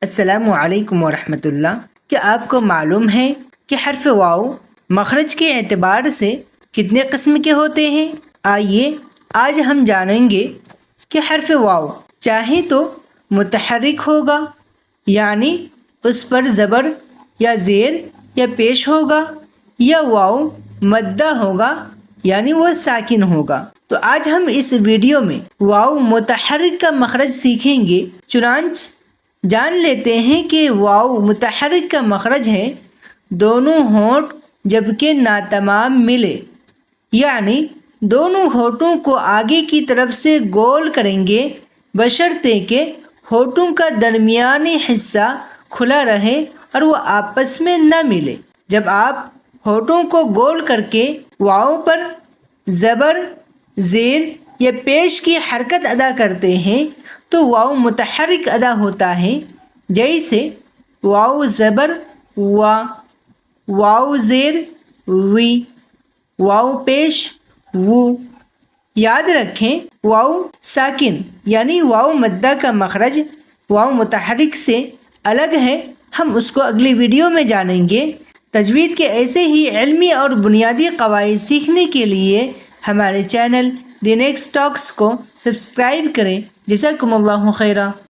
السلام علیکم ورحمۃ اللہ۔ کیا آپ کو معلوم ہے کہ حرف واو مخرج کے اعتبار سے کتنے قسم کے ہوتے ہیں؟ آئیے آج ہم جانیں گے کہ حرف واو چاہے تو متحرک ہوگا، یعنی اس پر زبر یا زیر یا پیش ہوگا، یا واو مدہ ہوگا، یعنی وہ ساکن ہوگا۔ تو آج ہم اس ویڈیو میں واو متحرک کا مخرج سیکھیں گے۔ چنانچہ جان لیتے ہیں کہ واو متحرک کا مخرج ہے دونوں ہونٹ جبکہ ناتمام ملے، یعنی دونوں ہونٹوں کو آگے کی طرف سے گول کریں گے بشرطے کہ ہونٹوں کا درمیانی حصہ کھلا رہے اور وہ آپس میں نہ ملے۔ جب آپ ہونٹوں کو گول کر کے واو پر زبر، زیر یا پیش کی حرکت ادا کرتے ہیں تو واو متحرک ادا ہوتا ہے، جیسے واو زبر وا، واو زیر وی، واو پیش وو۔ یاد رکھیں واو ساکن یعنی واو مدہ کا مخرج واو متحرک سے الگ ہے، ہم اس کو اگلی ویڈیو میں جانیں گے۔ تجوید کے ایسے ہی علمی اور بنیادی قواعد سیکھنے کے لیے ہمارے چینل دی نیکسٹ ٹاکس کو سبسکرائب کریں۔ جزاکم اللہ خیرا۔